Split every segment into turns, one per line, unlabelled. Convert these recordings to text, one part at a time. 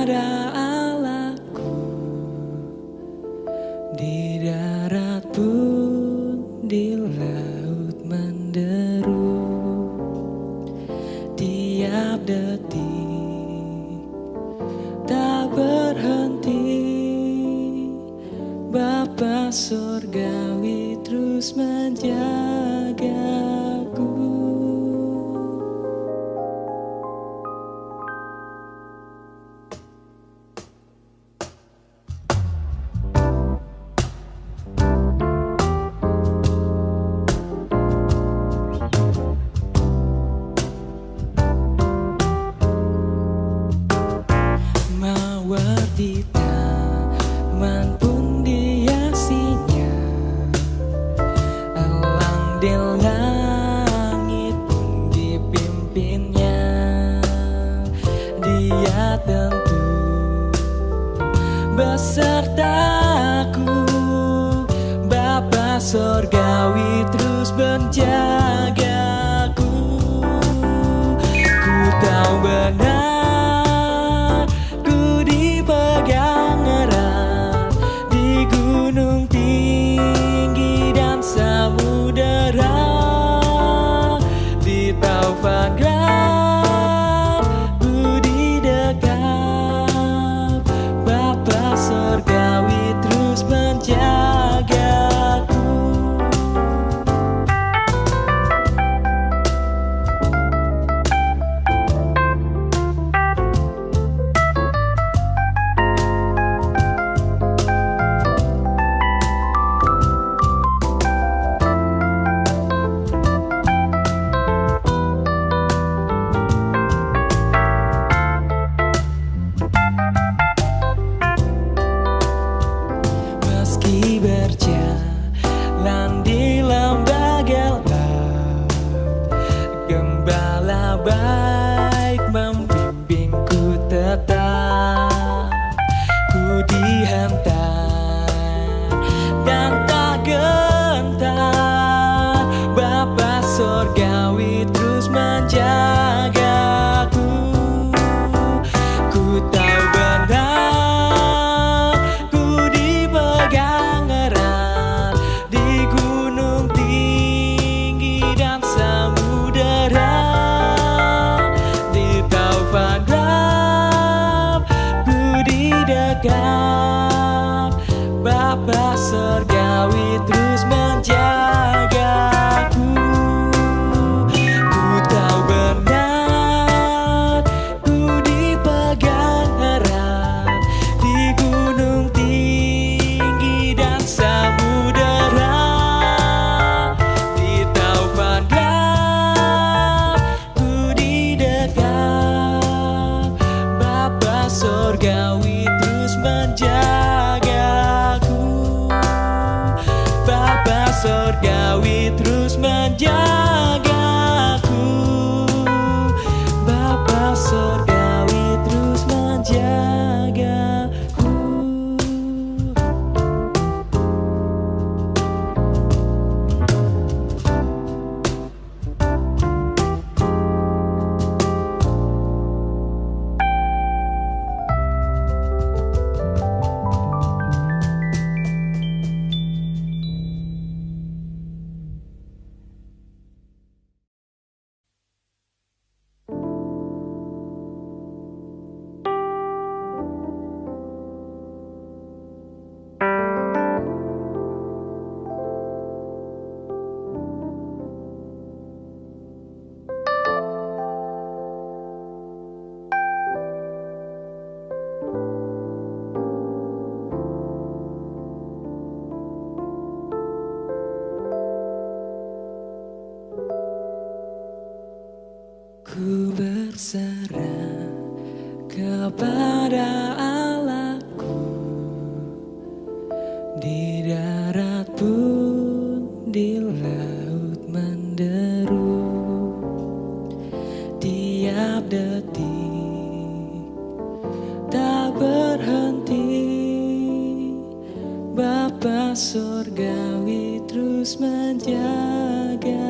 kepada Allahku. Di darat pun, di laut menderu, tiap detik tak berhenti. Bapa surgawi terus menjagaku. Mawar di taman pun dihiasinya, elang di langit pun dipimpinnya. Dia tentu besertaku, Bapa surgawi terus menjagaku. Ku tahu benar, ku dipegang erat di gunung tinggi dan samudera, di taufan gelap ku didekap. Bapa surgawi terus menjagaku. Meski berjalan di lembah gelap, Gembala baik membimbingku tetap. Ku dihantar dan tak gentar, Bapa surgawi terus menjagaku. Ku tahu benar, ku dipegang erat di gunung tinggi dan samudera, di taufan gelap ku didekap. Bapa surgawi terus menjagaku. Ku tahu benar, ku dipegang erat di gunung tinggi dan samudera, di taufan gelap ku didekap. Bapa surgawi terus menjagaku. Bapa surgawi terus menjagaku. Bapa surgawi terus menjagaku. Ku berserah kepada Allahku. Di darat pun, di laut menderu, tiap detik tak berhenti. Bapa surgawi terus menjagaku.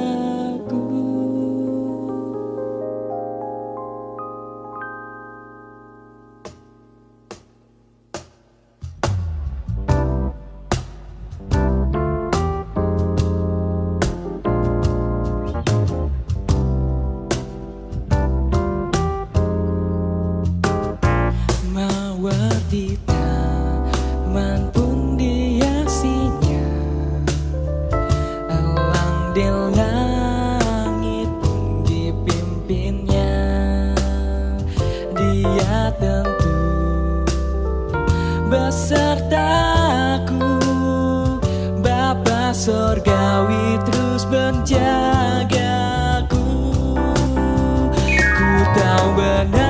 sorgawi terus menjagaku. Ku tahu benar,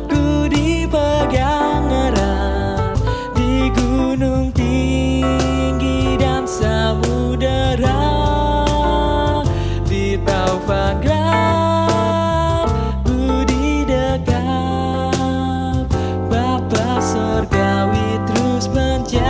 ku dipegang erat di gunung tinggi dan samudera, di taufan gelap ku didekat. Bapa sorgawi terus menjagaku.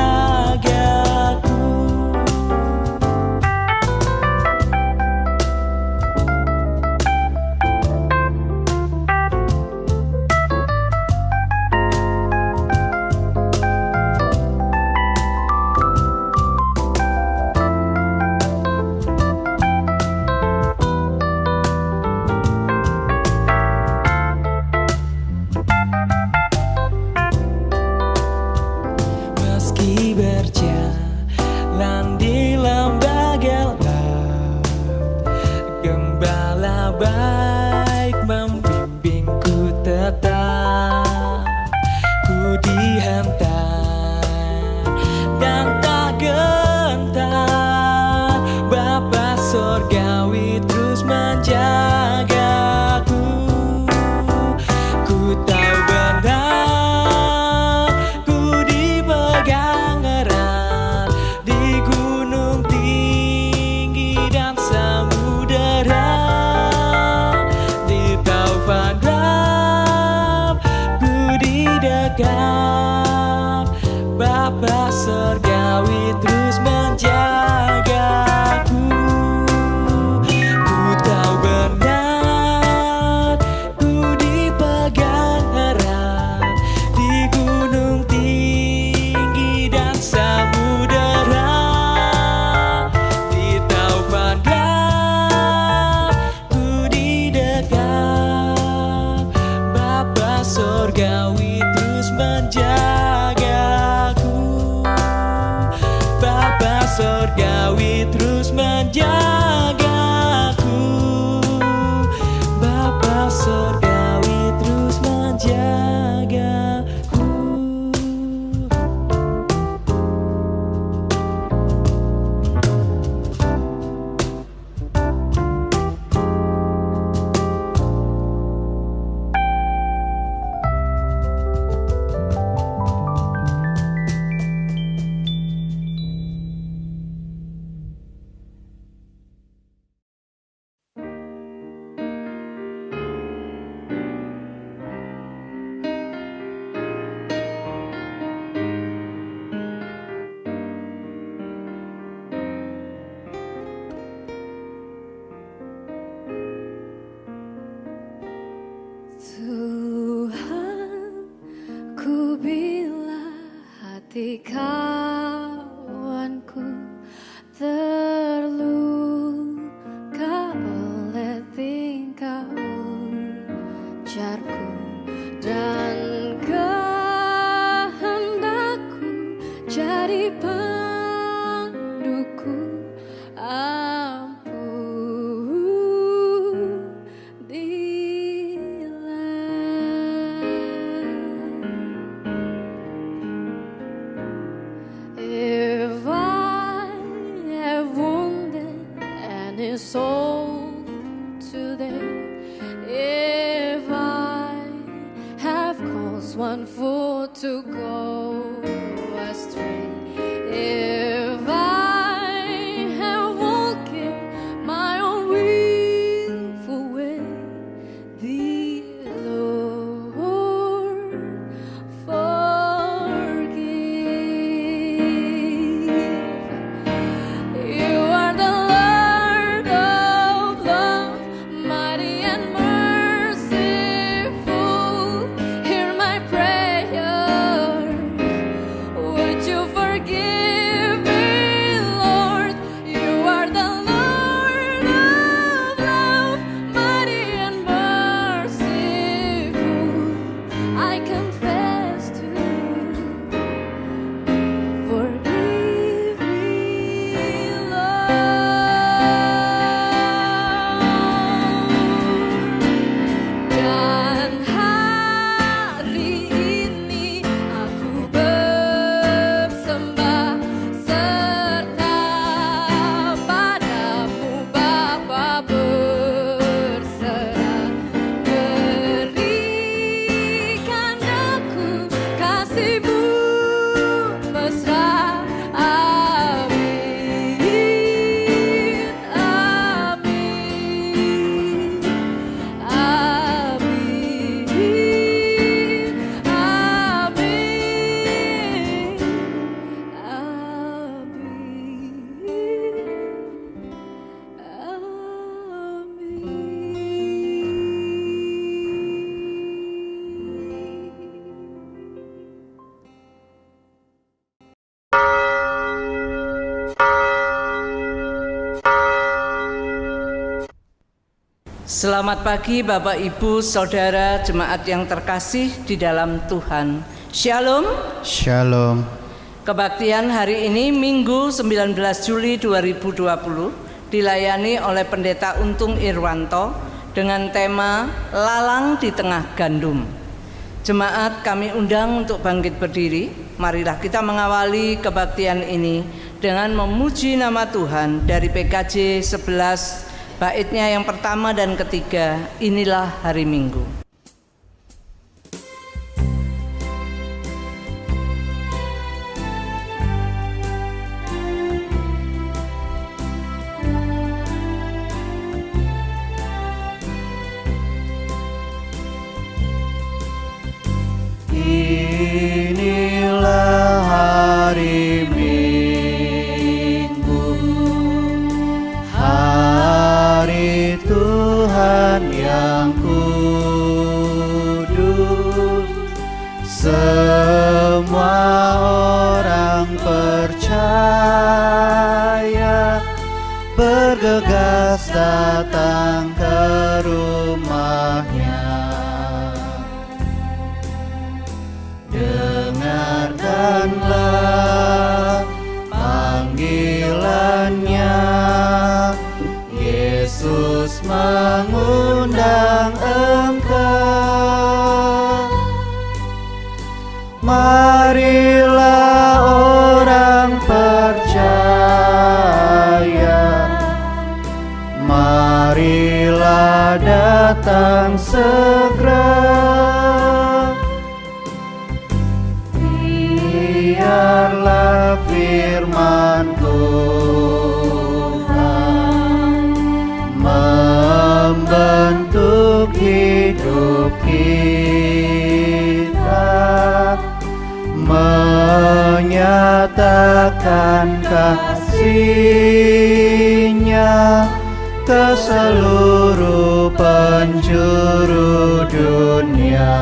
Meski berjalan di lembah gelap, Gembala baik membimbingku tetap. Ku dihantar dan tak gentar, Bapa sorgawi terus menjagaku. Ku tahu benar, ku dipegang erat di gunung tinggi dan samudera, di taufan gelap ku didekat. Bapa sorgawi terus menjagaku. Ku tahu benar, ku dipegang erat di gunung tinggi dan samudera, di taufan gelap ku didekat. Bapa sorgawi terus menjagaku. Bapa sorgawi terus menjagaku. Bapa sorgawi terus menjagaku.
Tuhan, ku bila hati kawanku terluka oleh tingkah ujarku dan kehendakku jadi panduku. If I have wounded any soul today, if I have caused one foot to go astray, if I have walked in my own willful way, dear Lord, you are the Lord of love, mighty and merciful. Hear my prayer. Would you forgive me, Lord? You are the Lord of love, mighty and merciful. I confess to you. Forgive me, Lord. Dan hari ini aku bersembah
Selamat pagi Bapak Ibu Saudara jemaat yang terkasih di dalam Tuhan. Shalom.
Shalom.
Kebaktian hari ini Minggu 19 Juli 2020 dilayani oleh Pendeta Untung Irwanto dengan tema Lalang di Tengah Gandum. Jemaat kami undang untuk bangkit berdiri. Marilah kita mengawali kebaktian ini dengan memuji nama Tuhan dari PKJ 11 baitnya yang pertama dan ketiga, inilah hari Minggu.
Inilah hari Minggu, hari Tuhan yang kudus. Semua orang percaya bergegas datang ke rumahnya. Dengarkanlah panggilannya, Yesus mengundang engkau. Marilah orang percaya, marilah datang segera. Biarlah firman Tuhan membentuk hidup kita, menyatakan kasih-Nya ke seluruh penjuru dunia.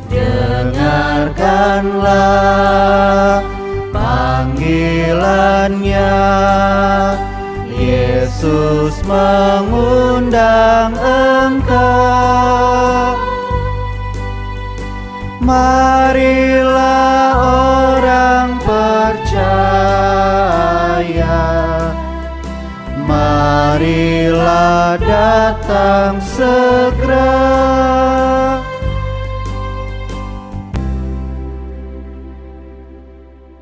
Dengarkanlah panggilannya, Yesus mengundang engkau. Marilah orang percaya, marilah datang segera.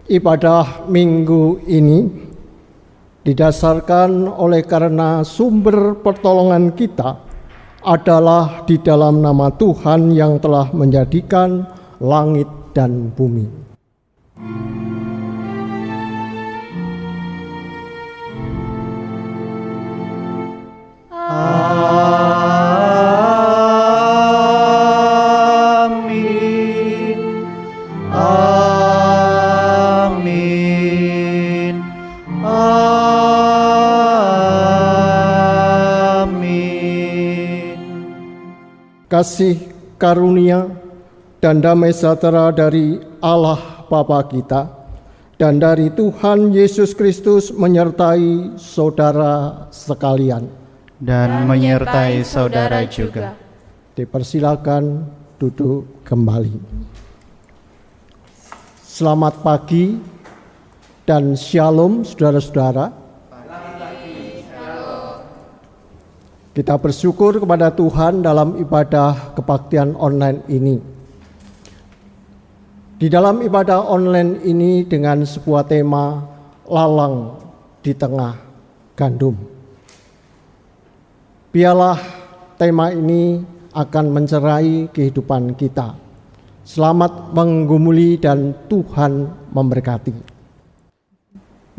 Ibadah minggu ini didasarkan oleh karena sumber pertolongan kita adalah di dalam nama Tuhan yang telah menjadikan langit dan bumi. Kasih karunia dan damai sejahtera dari Allah Bapa kita dan dari Tuhan Yesus Kristus menyertai saudara sekalian.
Dan menyertai saudara juga.
Dipersilakan duduk kembali. Selamat pagi dan shalom saudara-saudara. Kita bersyukur kepada Tuhan dalam ibadah kebaktian online ini. Di dalam ibadah online ini dengan sebuah tema lalang di tengah gandum. Biarlah tema ini akan mencerai kehidupan kita. Selamat menggumuli dan Tuhan memberkati.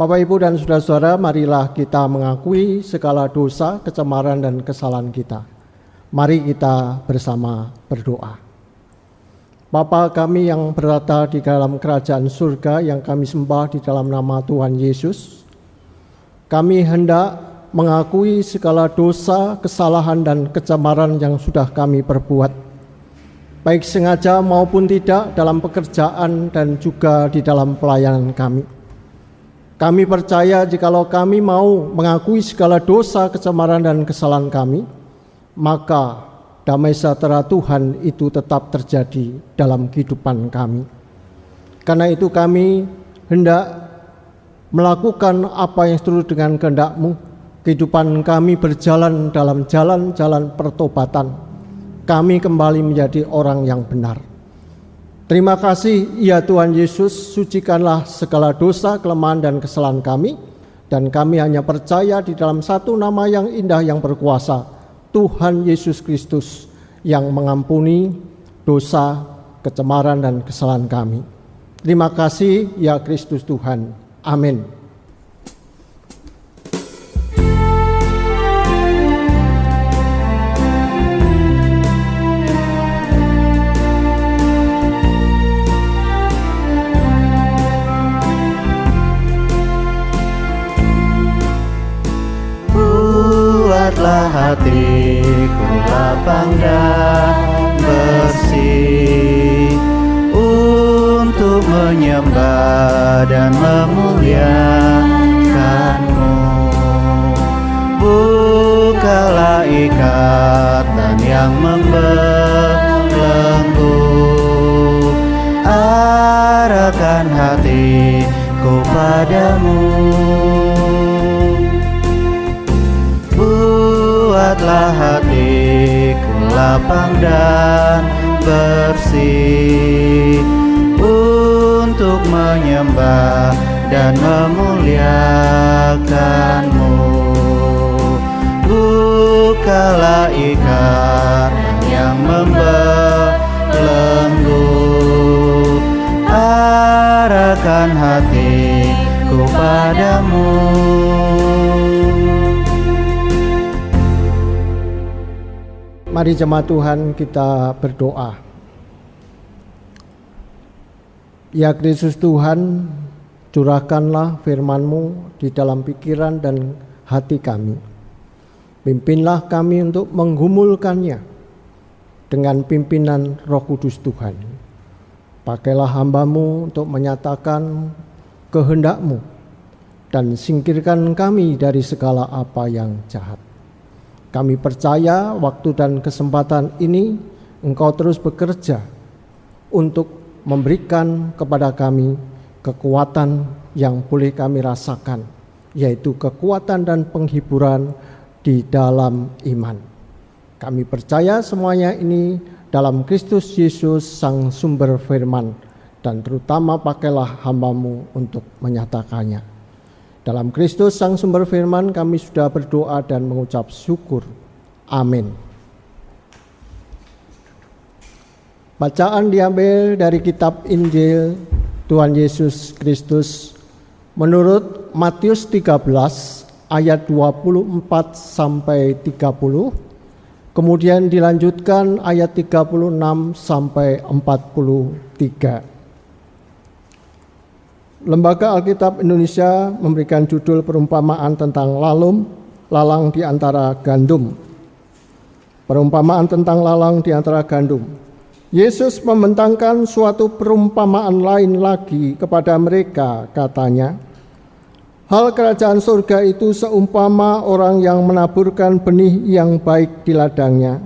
Bapak, Ibu, dan saudara-saudara, marilah kita mengakui segala dosa, kecemaran, dan kesalahan kita. Mari kita bersama berdoa. Bapa kami yang berada di dalam kerajaan surga yang kami sembah di dalam nama Tuhan Yesus, kami hendak mengakui segala dosa, kesalahan, dan kecemaran yang sudah kami perbuat, baik sengaja maupun tidak dalam pekerjaan dan juga di dalam pelayanan kami. Kami percaya jikalau kami mau mengakui segala dosa, kecemaran, dan kesalahan kami, maka damai sejahtera Tuhan itu tetap terjadi dalam kehidupan kami. Karena itu kami hendak melakukan apa yang seturut dengan kehendak-Mu. Kehidupan kami berjalan dalam jalan-jalan pertobatan. Kami kembali menjadi orang yang benar. Terima kasih ya Tuhan Yesus, sucikanlah segala dosa, kelemahan, dan kesalahan kami. Dan kami hanya percaya di dalam satu nama yang indah yang berkuasa, Tuhan Yesus Kristus, yang mengampuni dosa, kecemaran, dan kesalahan kami. Terima kasih ya Kristus Tuhan. Amin.
Buatlah hatiku lapang dan bersih untuk menyembah dan memuliakan-Mu. Bukalah ikatan yang membelenggu, arahkan hatiku padamu. Buatlah hatiku lapang dan bersih untuk menyembah dan memuliakan-Mu. Bukalah ikatan yang membelenggu, arahkan hatiku padamu.
Mari jemaat Tuhan kita berdoa. Ya Kristus Tuhan, curahkanlah firman-Mu di dalam pikiran dan hati kami. Pimpinlah kami untuk menggumulkannya dengan pimpinan Roh Kudus Tuhan. Pakailah hamba-Mu untuk menyatakan kehendak-Mu dan singkirkan kami dari segala apa yang jahat. Kami percaya waktu dan kesempatan ini Engkau terus bekerja untuk memberikan kepada kami kekuatan yang boleh kami rasakan, yaitu kekuatan dan penghiburan di dalam iman. Kami percaya semuanya ini dalam Kristus Yesus Sang Sumber Firman, dan terutama pakailah hamba-Mu untuk menyatakannya. Dalam Kristus Sang Sumber Firman kami sudah berdoa dan mengucap syukur. Amin. Bacaan diambil dari kitab Injil Tuhan Yesus Kristus menurut Matius 13 ayat 24 sampai 30, kemudian dilanjutkan ayat 36 sampai 43. Lembaga Alkitab Indonesia memberikan judul perumpamaan tentang lalang di antara gandum. Perumpamaan tentang lalang di antara gandum. Yesus membentangkan suatu perumpamaan lain lagi kepada mereka, katanya, hal kerajaan surga itu seumpama orang yang menaburkan benih yang baik di ladangnya.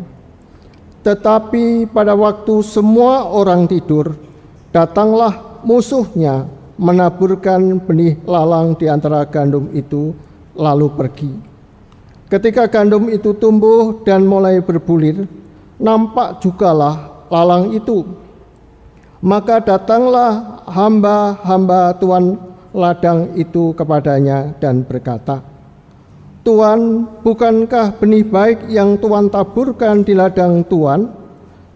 Tetapi pada waktu semua orang tidur, datanglah musuhnya menaburkan benih lalang di antara gandum itu, lalu pergi. Ketika gandum itu tumbuh dan mulai berbulir, nampak jugalah lalang itu. Maka datanglah hamba-hamba tuan ladang itu kepadanya dan berkata, Tuan, bukankah benih baik yang Tuan taburkan di ladang Tuan?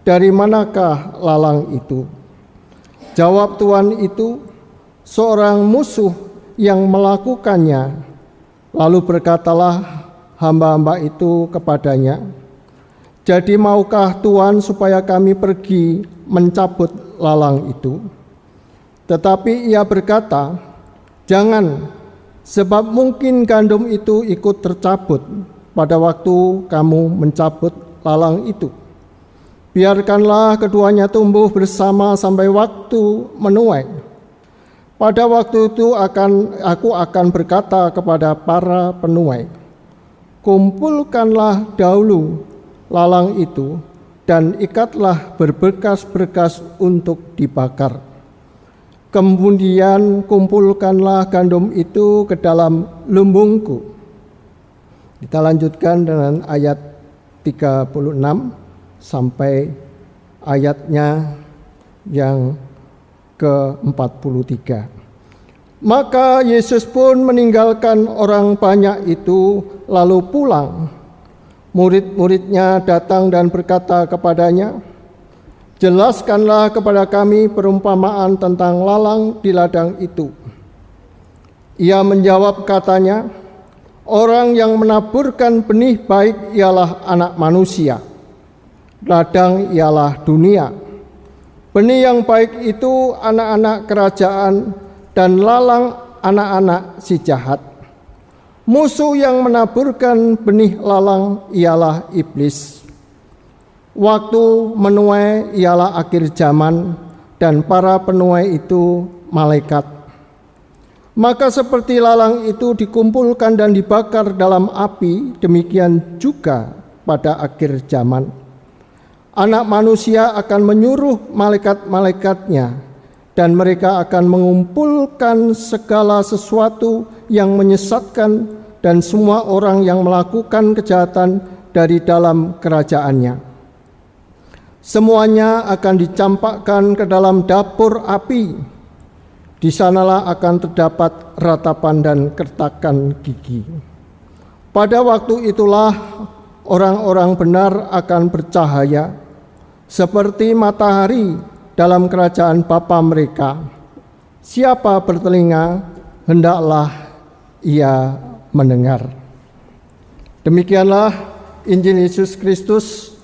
Dari manakah lalang itu? Jawab tuan itu, seorang musuh yang melakukannya. Lalu berkatalah hamba-hamba itu kepadanya, jadi maukah Tuan supaya kami pergi mencabut lalang itu? Tetapi ia berkata, jangan, sebab mungkin gandum itu ikut tercabut pada waktu kamu mencabut lalang itu. Biarkanlah keduanya tumbuh bersama sampai waktu menuai. Pada waktu itu aku akan berkata kepada para penuai, kumpulkanlah dahulu lalang itu dan ikatlah berberkas-berkas untuk dibakar. Kemudian kumpulkanlah gandum itu ke dalam lumbungku. Kita lanjutkan dengan ayat 36 sampai ayatnya yang ke-43. Maka Yesus pun meninggalkan orang banyak itu lalu pulang. Murid-muridnya datang dan berkata kepadanya, jelaskanlah kepada kami perumpamaan tentang lalang di ladang itu. Ia menjawab katanya, orang yang menaburkan benih baik ialah anak manusia. Ladang ialah dunia. Benih yang baik itu anak-anak kerajaan dan lalang anak-anak si jahat. Musuh yang menaburkan benih lalang ialah iblis. Waktu menuai ialah akhir zaman dan para penuai itu malaikat. Maka seperti lalang itu dikumpulkan dan dibakar dalam api, demikian juga pada akhir zaman. Anak manusia akan menyuruh malaikat-malaikatnya dan mereka akan mengumpulkan segala sesuatu yang menyesatkan dan semua orang yang melakukan kejahatan dari dalam kerajaannya. Semuanya akan dicampakkan ke dalam dapur api. Di sanalah akan terdapat ratapan dan kertakan gigi. Pada waktu itulah orang-orang benar akan bercahaya seperti matahari dalam kerajaan Bapa mereka. Siapa bertelinga, hendaklah ia mendengar. Demikianlah Injil Yesus Kristus.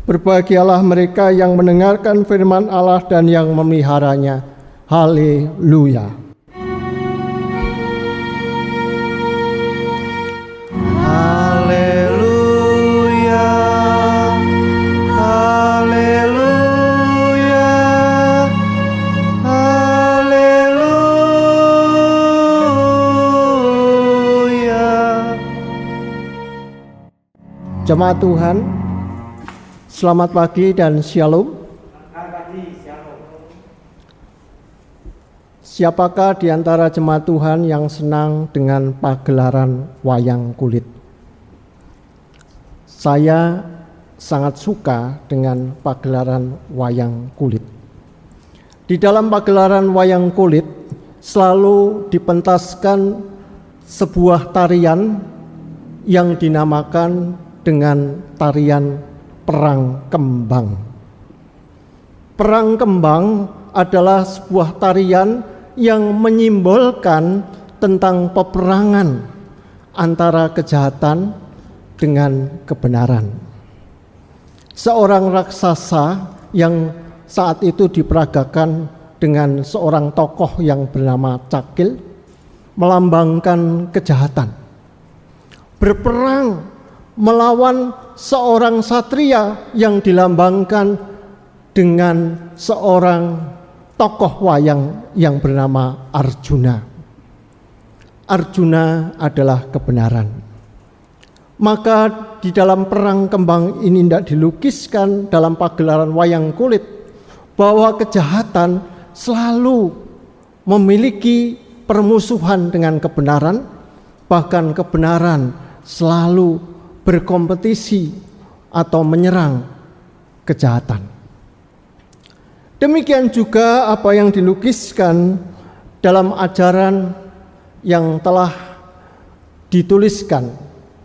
Berbahagialah mereka yang mendengarkan firman Allah dan yang memeliharanya. Haleluya.
Haleluya. Haleluya. Haleluya.
Jemaat Tuhan, selamat pagi dan shalom. Siapakah di antara jemaat Tuhan yang senang dengan pagelaran wayang kulit? Saya sangat suka dengan pagelaran wayang kulit. Di dalam pagelaran wayang kulit selalu dipentaskan sebuah tarian yang dinamakan dengan tarian perang kembang. Perang kembang adalah sebuah tarian yang menyimbolkan tentang peperangan antara kejahatan dengan kebenaran. Seorang raksasa yang saat itu diperagakan dengan seorang tokoh yang bernama Cakil melambangkan kejahatan. Berperang melawan seorang satria yang dilambangkan dengan seorang tokoh wayang yang bernama Arjuna. Arjuna adalah kebenaran. Maka di dalam perang kembang ini tidak dilukiskan dalam pagelaran wayang kulit bahwa kejahatan selalu memiliki permusuhan dengan kebenaran, bahkan kebenaran selalu berkompetisi atau menyerang kejahatan. Demikian juga apa yang dilukiskan dalam ajaran yang telah dituliskan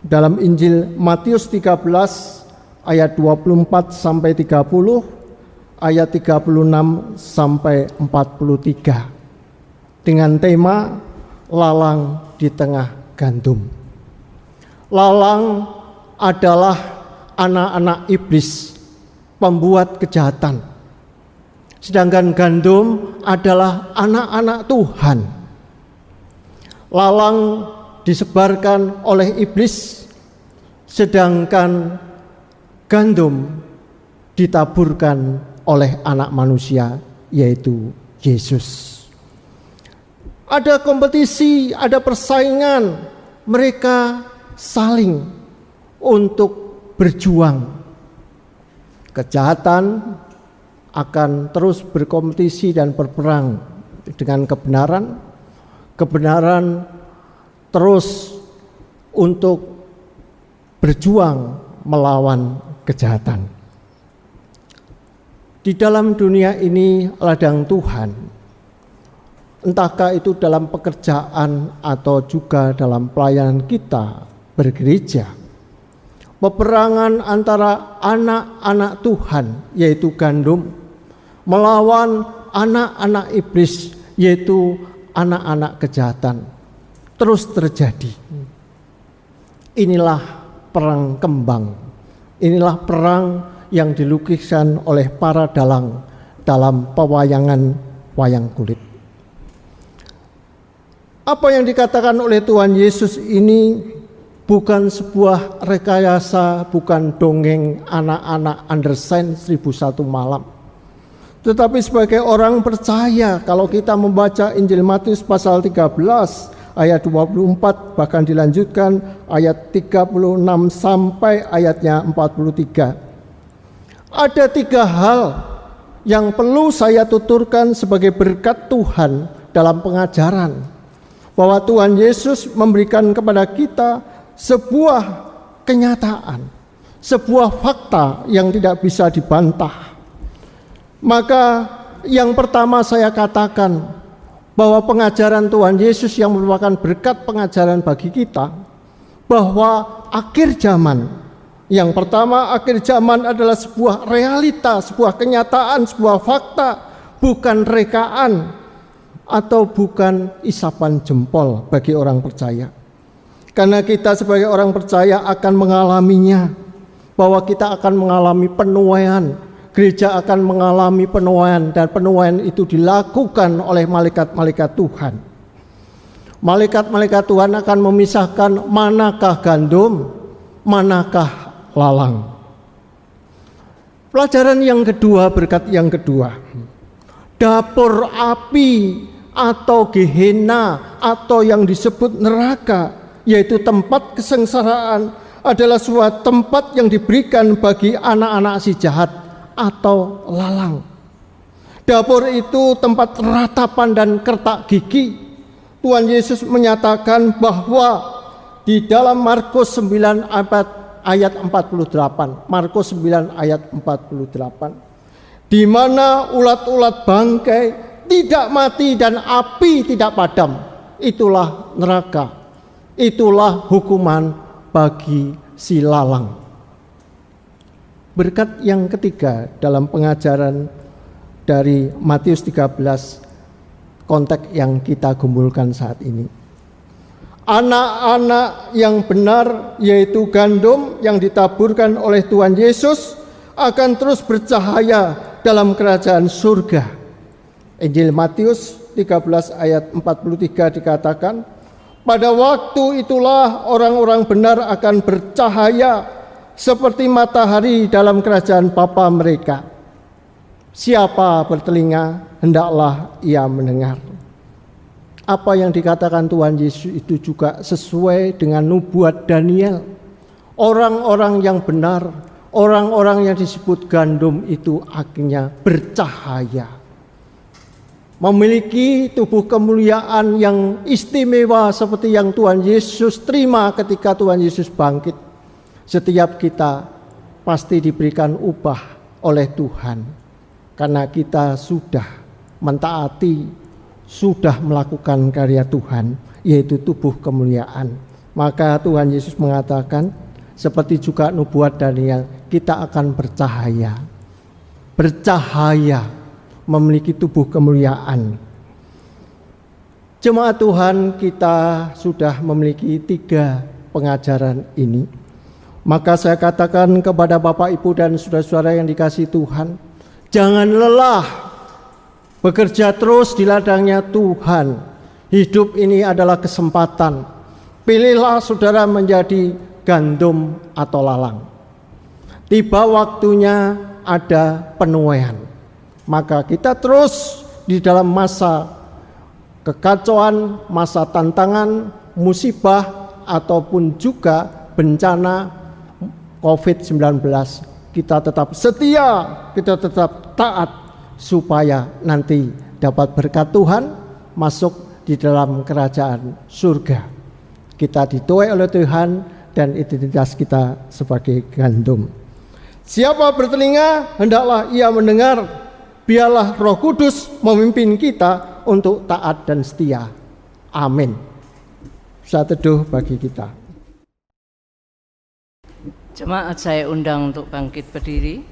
dalam Injil Matius 13 ayat 24 sampai 30, ayat 36 sampai 43 dengan tema lalang di tengah gandum. Lalang adalah anak-anak iblis, pembuat kejahatan. Sedangkan gandum adalah anak-anak Tuhan. Lalang disebarkan oleh iblis, sedangkan gandum ditaburkan oleh anak manusia, yaitu Yesus. ada kompetisi, ada persaingan. Mereka saling untuk berjuang. Kejahatan akan terus berkompetisi dan berperang dengan kebenaran. Kebenaran terus untuk berjuang melawan kejahatan. Di dalam dunia ini ladang Tuhan, entahkah itu dalam pekerjaan atau juga dalam pelayanan kita bergereja, peperangan antara anak-anak Tuhan yaitu gandum melawan anak-anak iblis yaitu anak-anak kejahatan terus terjadi. Inilah perang kembang. Inilah perang yang dilukiskan oleh para dalang dalam pewayangan wayang kulit. Apa yang dikatakan oleh Tuhan Yesus ini bukan sebuah rekayasa, bukan dongeng anak-anak Andersen 1001 malam. Tetapi sebagai orang percaya, kalau kita membaca Injil Matius pasal 13 ayat 24 bahkan dilanjutkan ayat 36 sampai ayatnya 43. Ada 3 hal yang perlu saya tuturkan sebagai berkat Tuhan dalam pengajaran. Bahwa Tuhan Yesus memberikan kepada kita sebuah kenyataan, sebuah fakta yang tidak bisa dibantah. Maka yang pertama saya katakan bahwa pengajaran Tuhan Yesus yang merupakan berkat pengajaran bagi kita, bahwa akhir zaman, yang pertama akhir zaman adalah sebuah realita, sebuah kenyataan, sebuah fakta, bukan rekaan atau bukan isapan jempol bagi orang percaya. Karena kita sebagai orang percaya akan mengalaminya, bahwa kita akan mengalami penuaian, gereja akan mengalami penuaian, dan penuaian itu dilakukan oleh malaikat-malaikat Tuhan. Malaikat-malaikat Tuhan akan memisahkan manakah gandum, manakah lalang. Pelajaran yang kedua, berkat yang kedua, dapur api atau Gehenna atau yang disebut neraka, yaitu tempat kesengsaraan, adalah suatu tempat yang diberikan bagi anak-anak si jahat atau lalang. Dapur itu tempat ratapan dan kertak gigi. Tuhan Yesus menyatakan bahwa di dalam Markus 9 ayat 48, Markus 9 ayat 48, di mana ulat-ulat bangkai tidak mati dan api tidak padam, itulah neraka, itulah hukuman bagi si lalang. Berkat yang ketiga dalam pengajaran dari Matius 13, konteks yang kita gumulkan saat ini. Anak-anak yang benar, yaitu gandum yang ditaburkan oleh Tuhan Yesus, akan terus bercahaya dalam kerajaan surga. Injil Matius 13 ayat 43 dikatakan, pada waktu itulah orang-orang benar akan bercahaya seperti matahari dalam kerajaan Bapa mereka. Siapa bertelinga, hendaklah ia mendengar. Apa yang dikatakan Tuhan Yesus itu juga sesuai dengan nubuat Daniel. Orang-orang yang benar, orang-orang yang disebut gandum itu akhirnya bercahaya, memiliki tubuh kemuliaan yang istimewa seperti yang Tuhan Yesus terima ketika Tuhan Yesus bangkit. Setiap kita pasti diberikan upah oleh Tuhan karena kita sudah mentaati, sudah melakukan karya Tuhan, yaitu tubuh kemuliaan. Maka Tuhan Yesus mengatakan, seperti juga nubuat Daniel, kita akan bercahaya, memiliki tubuh kemuliaan. Jemaat Tuhan, kita sudah memiliki 3 pengajaran ini. Maka saya katakan kepada Bapak, Ibu, dan saudara-saudara yang dikasihi Tuhan, jangan lelah bekerja terus di ladangnya Tuhan. Hidup ini adalah kesempatan. Pilihlah saudara menjadi gandum atau lalang. Tiba waktunya ada penuaian. Maka kita terus di dalam masa kekacauan, masa tantangan, musibah, ataupun juga bencana COVID-19, kita tetap setia, kita tetap taat, supaya nanti dapat berkat Tuhan masuk di dalam kerajaan surga. Kita dituai oleh Tuhan dan identitas kita sebagai gandum. Siapa bertelinga, hendaklah ia mendengar. Biarlah Roh Kudus memimpin kita untuk taat dan setia. Amin. Saat teduh bagi kita.
Jemaat saya undang untuk bangkit berdiri.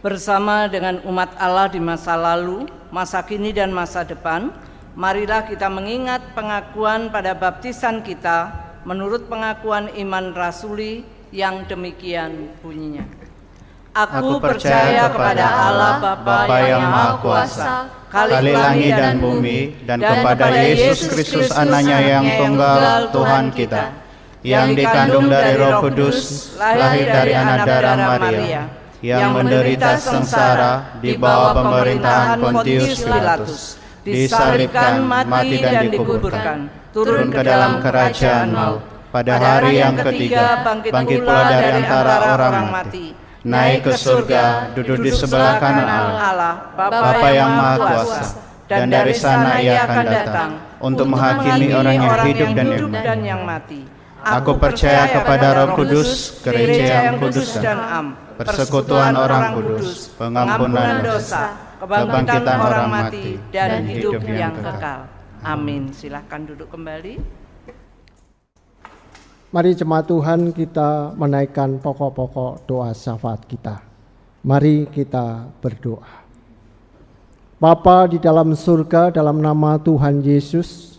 Bersama dengan umat Allah di masa lalu, masa kini dan masa depan, marilah kita mengingat pengakuan pada baptisan kita menurut pengakuan iman rasuli yang demikian bunyinya. Aku percaya kepada Allah Bapa yang Maha Kuasa, Khalik langit dan bumi, dan kepada Yesus Kristus Anaknya yang tunggal Tuhan kita, yang dikandung dari Roh Kudus, lahir dari anak darah Maria, yang menderita sengsara di bawah pemerintahan Pontius Pilatus, disalibkan, mati dan dikuburkan, turun ke dalam kerajaan maut, pada hari yang ketiga bangkit pula dari antara orang mati, naik ke surga, duduk di sebelah kanan Allah, Bapa yang Maha Kuasa, dan dari sana ia akan datang untuk menghakimi orang yang hidup dan yang mati. Aku percaya kepada Roh Kudus, gereja yang kudus dan am, persekutuan orang kudus, pengampunan dosa, kebangkitan orang mati, dan hidup yang kekal. Amin. Silahkan duduk kembali.
Mari jemaat Tuhan, kita menaikkan pokok-pokok doa syafaat kita. Mari kita berdoa. Bapa di dalam surga, dalam nama Tuhan Yesus,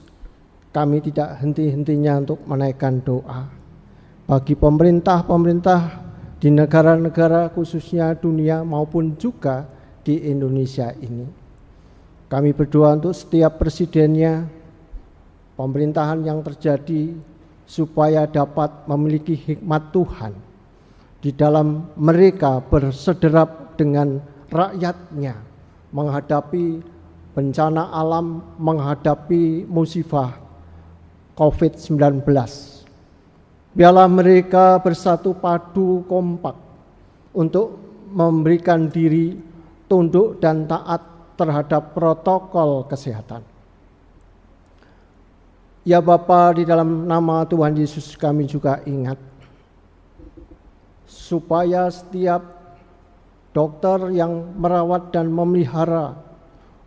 kami tidak henti-hentinya untuk menaikkan doa bagi pemerintah-pemerintah di negara-negara khususnya dunia maupun juga di Indonesia ini. Kami berdoa untuk setiap presidennya, pemerintahan yang terjadi, supaya dapat memiliki hikmat Tuhan di dalam mereka bersederap dengan rakyatnya menghadapi bencana alam, menghadapi musibah COVID-19. Biarlah mereka bersatu padu kompak untuk memberikan diri tunduk dan taat terhadap protokol kesehatan. Ya Bapa, di dalam nama Tuhan Yesus kami juga ingat supaya setiap dokter yang merawat dan memelihara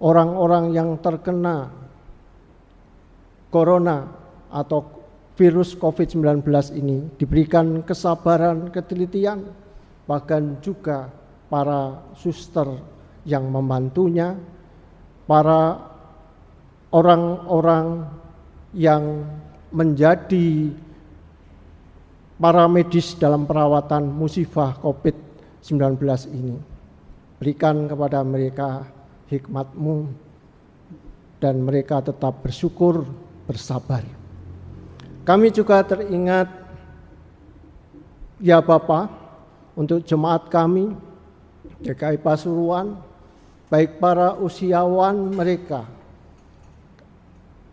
orang-orang yang terkena corona atau virus COVID-19 ini diberikan kesabaran, ketelitian, bahkan juga para suster yang membantunya, para orang-orang yang menjadi para medis dalam perawatan musibah COVID-19 ini. Berikan kepada mereka hikmat-Mu dan mereka tetap bersyukur, bersabar. Kami juga teringat, ya Bapa, untuk jemaat kami, GKI Pasuruan, baik para usiawan mereka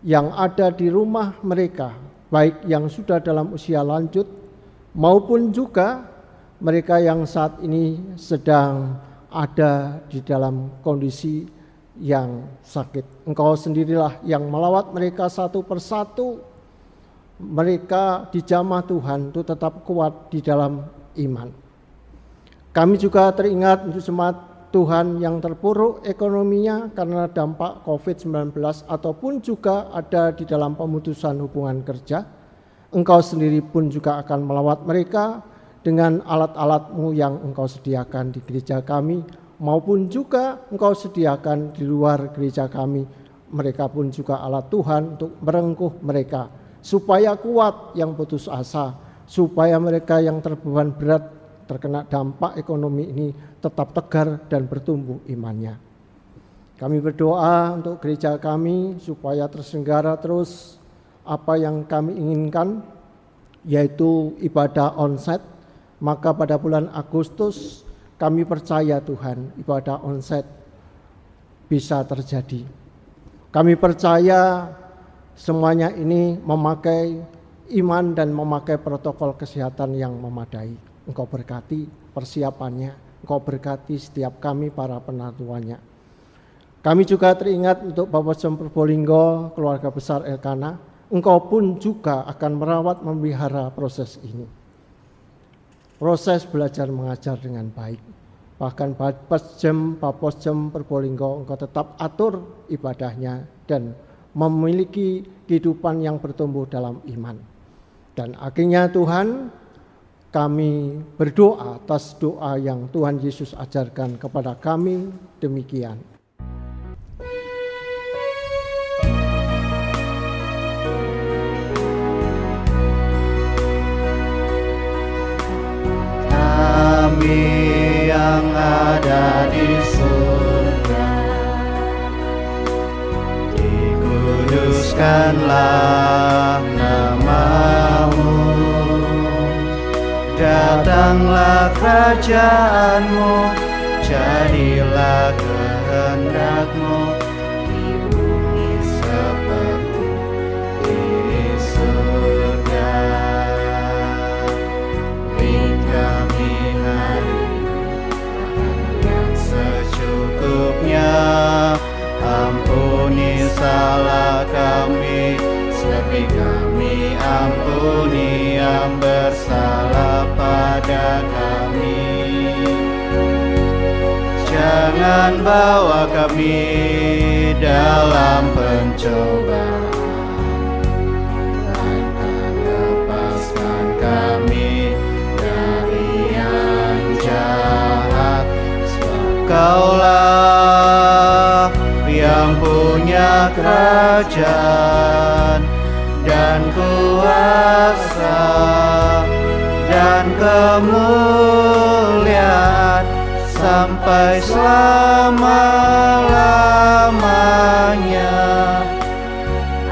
yang ada di rumah mereka, baik yang sudah dalam usia lanjut maupun juga mereka yang saat ini sedang ada di dalam kondisi yang sakit. Engkau sendirilah yang melawat mereka satu persatu. Mereka dijamah Tuhan untuk tetap kuat di dalam iman. Kami juga teringat untuk jemaat Tuhan yang terpuruk ekonominya karena dampak COVID-19 ataupun juga ada di dalam pemutusan hubungan kerja. Engkau sendiri pun juga akan melawat mereka dengan alat-alat-Mu yang Engkau sediakan di gereja kami maupun juga Engkau sediakan di luar gereja kami. Mereka pun juga alat Tuhan untuk merengkuh mereka supaya kuat yang putus asa, supaya mereka yang terbeban berat terkena dampak ekonomi ini tetap tegar dan bertumbuh imannya. Kami berdoa untuk gereja kami supaya terselenggara terus apa yang kami inginkan, yaitu ibadah onsite. Maka pada bulan Agustus kami percaya Tuhan, ibadah onsite bisa terjadi. Kami percaya semuanya ini memakai iman dan memakai protokol kesehatan yang memadai. Engkau berkati persiapannya, Engkau berkati setiap kami para penatuannya. Kami juga teringat untuk Bapak Jem Purbolinggo, keluarga besar Elkana. Engkau pun juga akan merawat memelihara proses ini. Proses belajar mengajar dengan baik. Bahkan Bapak Jem Purbolinggo, Engkau tetap atur ibadahnya dan memiliki kehidupan yang bertumbuh dalam iman. Dan akhirnya Tuhan, kami berdoa atas doa yang Tuhan Yesus ajarkan kepada kami demikian.
Kami yang ada di surga, dikuduskanlah nama-Mu, datanglah kerajaan-Mu, jadilah kehendak-Mu di bumi seperti di surga. Beri kami hari ini yang secukupnya, ampuni salah kami seperti kami ampuni yang bersalah pada kami. Jangan bawa kami dalam pencobaan, melainkan lepaskan kami dari yang jahat. Sebab Kaulah yang punya kerajaan dan kuasa dan kemuliaan sampai selama-lamanya.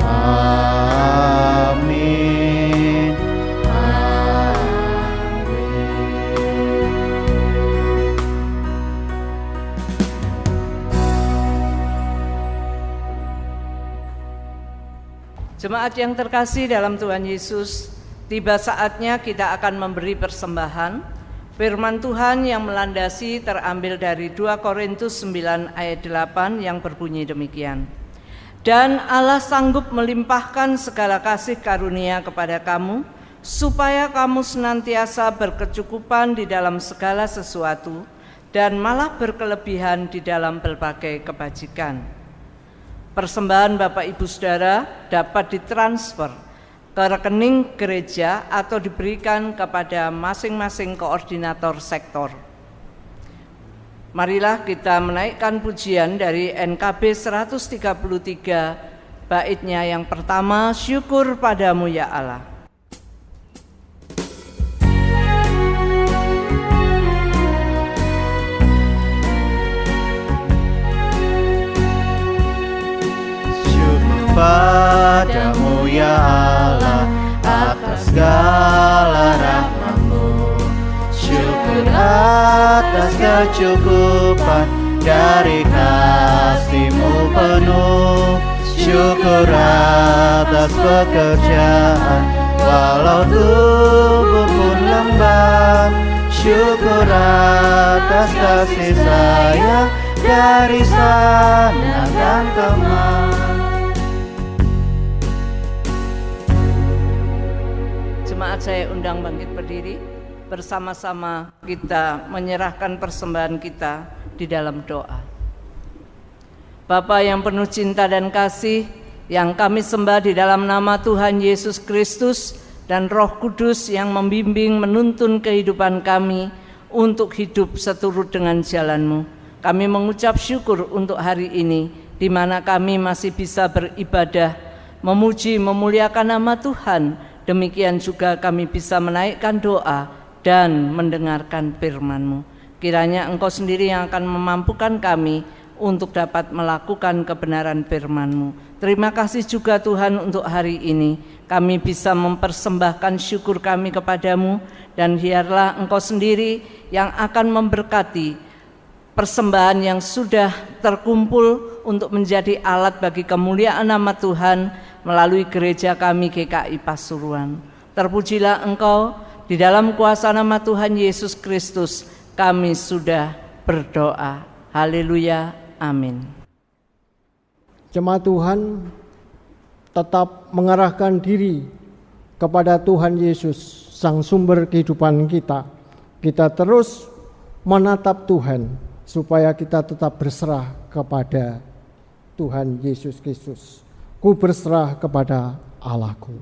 Amin.
Jemaat yang terkasih dalam Tuhan Yesus, tiba saatnya kita akan memberi persembahan. Firman Tuhan yang melandasi terambil dari 2 Korintus 9 ayat 8 yang berbunyi demikian. Dan Allah sanggup melimpahkan segala kasih karunia kepada kamu, supaya kamu senantiasa berkecukupan di dalam segala sesuatu, dan malah berkelebihan di dalam berbagai kebajikan. Persembahan Bapak Ibu Saudara dapat ditransfer ke rekening gereja atau diberikan kepada masing-masing koordinator sektor. Marilah kita menaikkan pujian dari NKB 133, baitnya yang pertama, syukur padamu ya Allah.
Padamu ya Allah atas segala rahmat-Mu, syukur atas kecukupan dari kasih-Mu penuh, syukur atas pekerjaan walau tubuh pun lemah, syukur atas kasih sayang dari sana dan kemari.
Jemaat saya undang bangkit berdiri, bersama-sama kita menyerahkan persembahan kita di dalam doa. Bapa yang penuh cinta dan kasih, yang kami sembah di dalam nama Tuhan Yesus Kristus dan Roh Kudus yang membimbing menuntun kehidupan kami untuk hidup seturut dengan jalan-Mu. Kami mengucap syukur untuk hari ini, di mana kami masih bisa beribadah, memuji, memuliakan nama Tuhan. Demikian juga kami bisa menaikkan doa dan mendengarkan firman-Mu. Kiranya Engkau sendiri yang akan memampukan kami untuk dapat melakukan kebenaran firman-Mu. Terima kasih juga Tuhan untuk hari ini. Kami bisa mempersembahkan syukur kami kepadamu, dan biarlah Engkau sendiri yang akan memberkati persembahan yang sudah terkumpul untuk menjadi alat bagi kemuliaan nama Tuhan melalui gereja kami GKI Pasuruan. Terpujilah Engkau, di dalam kuasa nama Tuhan Yesus Kristus kami sudah berdoa. Haleluya, amin.
Jemaat Tuhan, tetap mengarahkan diri kepada Tuhan Yesus, Sang Sumber kehidupan kita. Kita terus menatap Tuhan, supaya kita tetap berserah kepada Tuhan Yesus Kristus. Ku berserah kepada Allahku.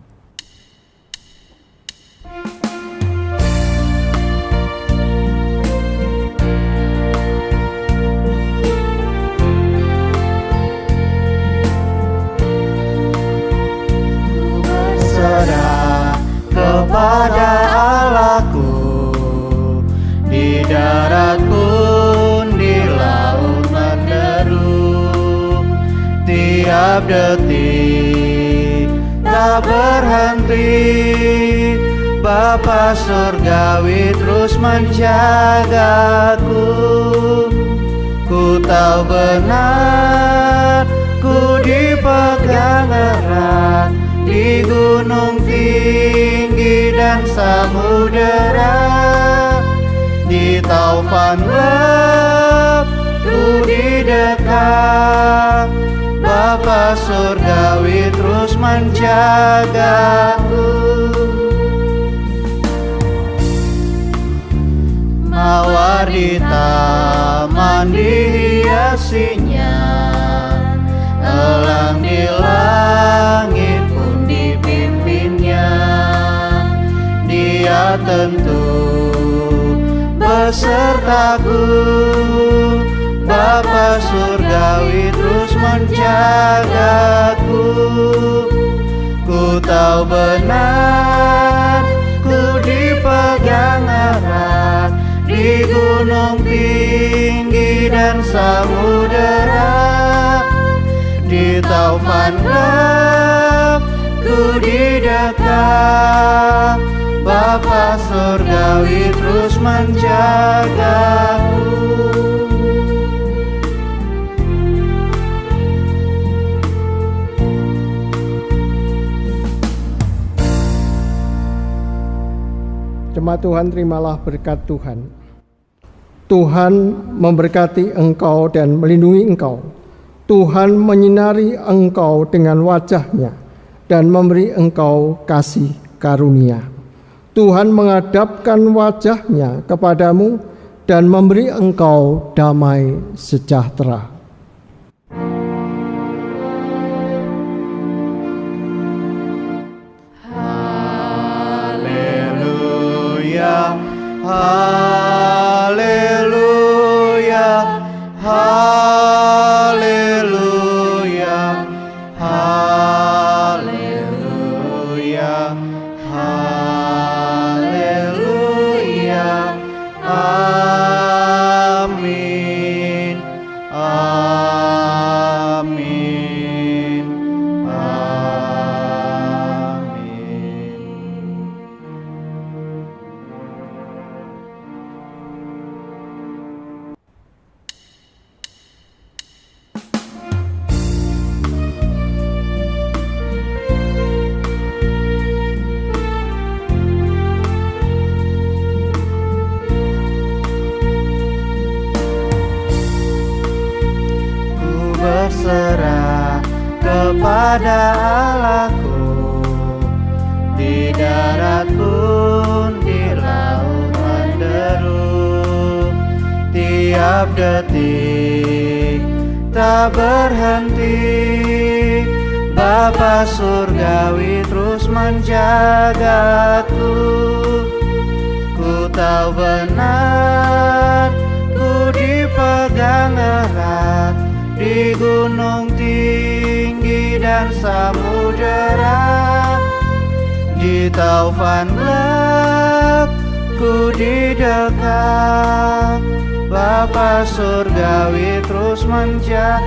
Berserah kepada Allahku, di darat pun di laut menderu, tiap detik tak berhenti. Bapa surgawi terus menjagaku. Ku tahu benar, ku dipegang erat di gunung tinggi dan samudera, di taufan gelap ku didekat. Bapa surgawi terus menjagaku. Mawar di taman dihiasinya, elang di langit pun dipimpinnya. Dia tentu besertaku. Bapa surgawi terus menjagaku. Ku tahu benar, ku dipegang erat di gunung tinggi dan samudera, di taufan gelap ku didekat. Bapa surgawi terus menjagaku.
Jemaat Tuhan, terimalah berkat Tuhan. Tuhan memberkati engkau dan melindungi engkau. Tuhan menyinari engkau dengan wajah-Nya dan memberi engkau kasih karunia. Tuhan menghadapkan wajah-Nya kepadamu dan memberi engkau damai sejahtera.
Haleluya, haleluya, haleluya, haleluya, haleluya, amin, amin, amin. Berserah kepada Allahku, di darat pun di laut menderu, tiap detik tak berhenti. Bapa surgawi terus menjagaku. Ku tahu benar, ku dipegang erat di gunung tinggi dan samudera, di taufan gelap ku didekat. Bapa surgawi terus menjagaku.